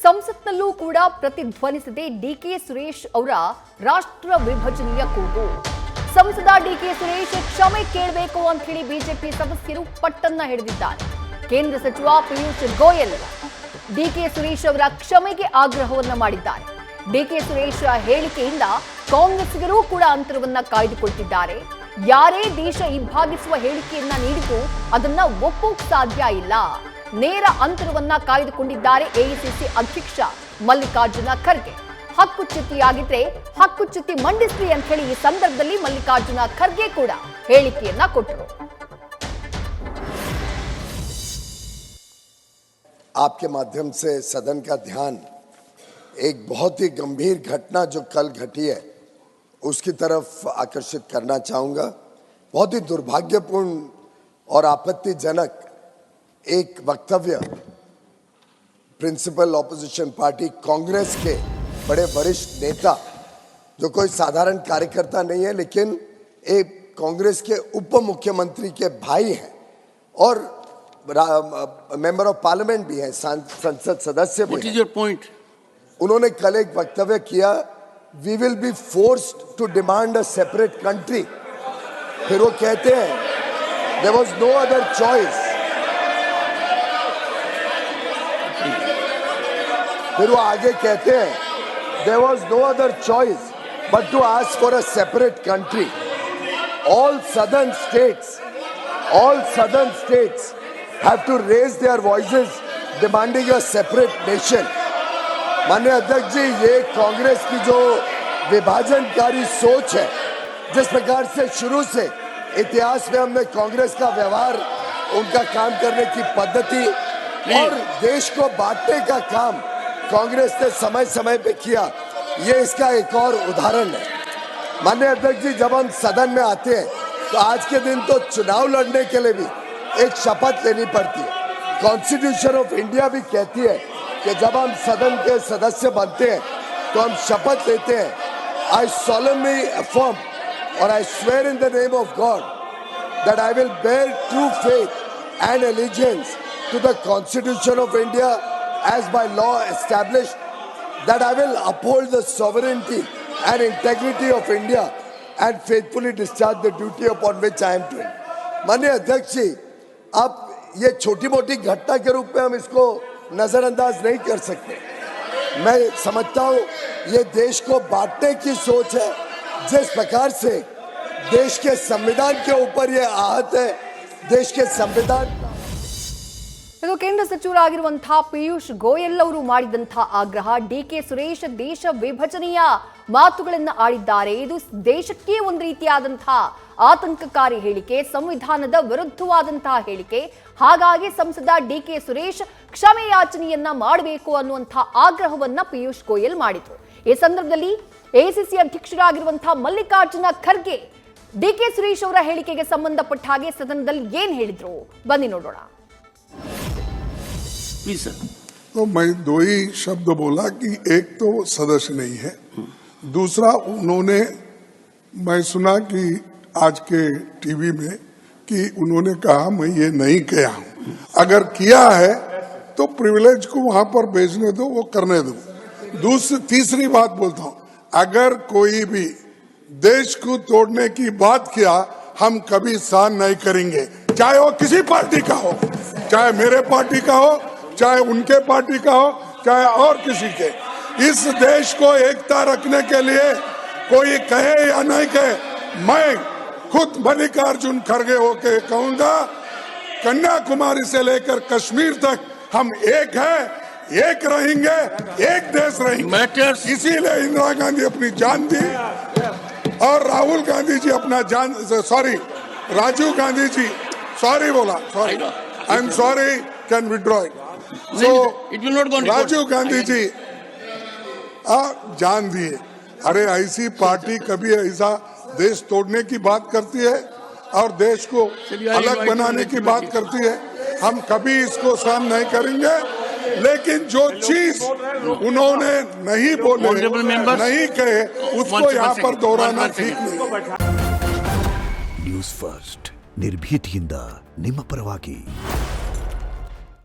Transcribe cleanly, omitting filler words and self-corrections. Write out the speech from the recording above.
ಸಂಸತ್ನಲ್ಲೂ ಕೂಡ ಪ್ರತಿಧ್ವನಿಸಿದೆ ಡಿಕೆ ಸುರೇಶ್ ಅವರ ರಾಷ್ಟ್ರ ವಿಭಜನೆಯ ಕೂಗು. ಸಂಸದ ಡಿಕೆ ಸುರೇಶ್ ಕ್ಷಮೆ ಕೇಳಬೇಕು ಅಂತ ಹೇಳಿ ಬಿಜೆಪಿ ಸದಸ್ಯರು ಪಟ್ಟನ್ನ ಹಿಡಿದಿದ್ದಾರೆ. ಕೇಂದ್ರ ಸಚಿವ ಪಿಯೂಷ್ ಗೋಯಲ್ ಡಿಕೆ ಸುರೇಶ್ ಅವರ ಕ್ಷಮೆಗೆ ಆಗ್ರಹವನ್ನ ಮಾಡಿದ್ದಾರೆ. ಡಿಕೆ ಸುರೇಶ್ ಹೇಳಿಕೆಯಿಂದ ಕಾಂಗ್ರೆಸ್ಸಿಗರು ಕೂಡ ಅಂತರವನ್ನ ಕಾಯ್ದುಕೊಳ್ತಿದ್ದಾರೆ. ಯಾರೇ ದೇಶ ಇಬ್ಬಾಗಿಸುವ ಹೇಳಿಕೆಯನ್ನ ನೀಡಿದ್ರು ಅದನ್ನ ಒಪ್ಪೋಕ್ ಸಾಧ್ಯ ಇಲ್ಲ. ನೇರ ಅಂತರವನ್ನ ಕಾಯ್ದುಕೊಂಡಿದ್ದಾರೆ ಎಐಸಿಸಿ ಅಧ್ಯಕ್ಷ ಮಲ್ಲಿಕಾರ್ಜುನ ಖರ್ಗೆ. ಹಕ್ಕುಚ್ಯುತಿಯಾಗಿದ್ರೆ ಹಕ್ಕುಚ್ಯುತಿ ಮಂಡಿಸ್ಲಿ ಅಂತ ಹೇಳಿ ಈ ಸಂದರ್ಭದಲ್ಲಿ ಮಲ್ಲಿಕಾರ್ಜುನ ಖರ್ಗೆ ಕೂಡ ಹೇಳಿಕೆಯನ್ನ ಕೊಟ್ಟರು. आपके माध्यम से सदन का ध्यान एक बहुत ही गंभीर घटना जो कल घटी है उसकी तरफ आकर्षित करना चाहूँगा। बहुत ही दुर्भाग्यपूर्ण और आपत्तिजनक एक वक्तव्य प्रिंसिपल ऑपोजिशन पार्टी कांग्रेस के बड़े वरिष्ठ नेता, जो कोई साधारण कार्यकर्ता नहीं है लेकिन एक कांग्रेस के उप मुख्यमंत्री के भाई हैं और मेंबर ऑफ पार्लियामेंट भी हैं, संसद सदस्य भी। What is your point? उन्होंने कल एक वक्तव्य किया, we will be forced to demand a separate country. फिर वो कहते हैं there was no other choice. फिर वो आगे कहते हैं there was no other choice but to ask for a separate country. all southern states have to raise their voices demanding a separate nation। माननीय अध्यक्ष जी, ये कांग्रेस की जो विभाजनकारी सोच है, जिस प्रकार से शुरू से इतिहास में हमने कांग्रेस का व्यवहार, उनका काम करने की पद्धति और देश को बांटने का काम कांग्रेस ने समय समय पे किया, ये इसका एक और उदाहरण है। माननीय अध्यक्ष जी, जब हम सदन में आते हैं तो आज के दिन तो चुनाव लड़ने के लिए भी एक शपथ लेनी पड़ती है। कॉन्स्टिट्यूशन ऑफ इंडिया भी कहती है कि जब हम सदन के सदस्य बनते हैं तो हम शपथ लेते हैं। आई solemnly affirm और I swear in the name of God that I will bear true faith and allegiance to the Constitution of India as by law established, that I will uphold the sovereignty and integrity of India and faithfully discharge the duty upon which I am trained। माननीय अध्यक्ष जी, आप ये छोटी मोटी घटना के रूप में हम इसको नजरअंदाज नहीं कर सकते। मैं समझता हूँ ये देश को बांटने की सोच है। जिस प्रकार से देश के संविधान के ऊपर ये आहत है, देश के संविधान। ಇದು ಕೇಂದ್ರ ಸಚಿವರಾಗಿರುವಂತಹ ಪಿಯೂಷ್ ಗೋಯಲ್ ಅವರು ಮಾಡಿದಂತಹ ಆಗ್ರಹ. ಡಿಕೆ ಸುರೇಶ್ ದೇಶ ವಿಭಜನೆಯ ಮಾತುಗಳನ್ನ ಆಡಿದ್ದಾರೆ. ಇದು ದೇಶಕ್ಕೆ ಒಂದು ರೀತಿಯಾದಂತಹ ಆತಂಕಕಾರಿ ಹೇಳಿಕೆ, ಸಂವಿಧಾನದ ವಿರುದ್ಧವಾದಂತಹ ಹೇಳಿಕೆ. ಹಾಗಾಗಿ ಸಂಸದ ಡಿಕೆ ಸುರೇಶ್ ಕ್ಷಮೆ ಯಾಚನೆಯನ್ನ ಮಾಡಬೇಕು ಅನ್ನುವಂತಹ ಆಗ್ರಹವನ್ನ ಪಿಯೂಷ್ ಗೋಯಲ್ ಮಾಡಿದ್ರು. ಈ ಸಂದರ್ಭದಲ್ಲಿ ಎಐಸಿಸಿ ಅಧ್ಯಕ್ಷರಾಗಿರುವಂತಹ ಮಲ್ಲಿಕಾರ್ಜುನ ಖರ್ಗೆ ಡಿಕೆ ಸುರೇಶ್ ಅವರ ಹೇಳಿಕೆಗೆ ಸಂಬಂಧಪಟ್ಟ ಹಾಗೆ ಸದನದಲ್ಲಿ ಏನ್ ಹೇಳಿದ್ರು ಬನ್ನಿ ನೋಡೋಣ. तो मैं दो ही शब्द बोला कि एक तो सदस्य नहीं है, दूसरा उन्होंने, मैं सुना कि आज के टीवी में कि उन्होंने कहा मैं ये नहीं किया हूं। अगर किया है तो प्रिविलेज को वहां पर भेजने दो, वो करने दो। तीसरी बात बोलता हूं, अगर कोई भी देश को तोड़ने की बात किया हम कभी सहन नहीं करेंगे, चाहे वो किसी पार्टी का हो, चाहे मेरे पार्टी का हो, चाहे उनके पार्टी का हो, चाहे और किसी के। इस देश को एकता रखने के लिए कोई कहे या नहीं कहे, मैं खुद मल्लिकार्जुन खड़गे होके कहूंगा, कन्याकुमारी से लेकर कश्मीर तक हम एक हैं, एक रहेंगे, एक देश रहेंगे। इसीलिए इंदिरा गांधी अपनी जान दी और राहुल गांधी जी अपना जान, सॉरी राजीव गांधी जी, सॉरी बोला, sorry, I am sorry, can withdraw it. So, it will not go on Rajiv Gandhi ji जान दिए। अरे ऐसी पार्टी कभी ऐसा देश तोड़ने की बात करती है और देश को अलग बनाने की बात करती है, हम कभी इसको सहन नहीं करेंगे। लेकिन जो चीज उन्होंने नहीं बोले, नहीं कहे, उसको यहाँ पर दोहराना ठीक नहीं। न्यूज़ फर्स्ट, निर्भीतिಯಿಂದ ನಿಮ್ಮ ಪರವಾಗಿ।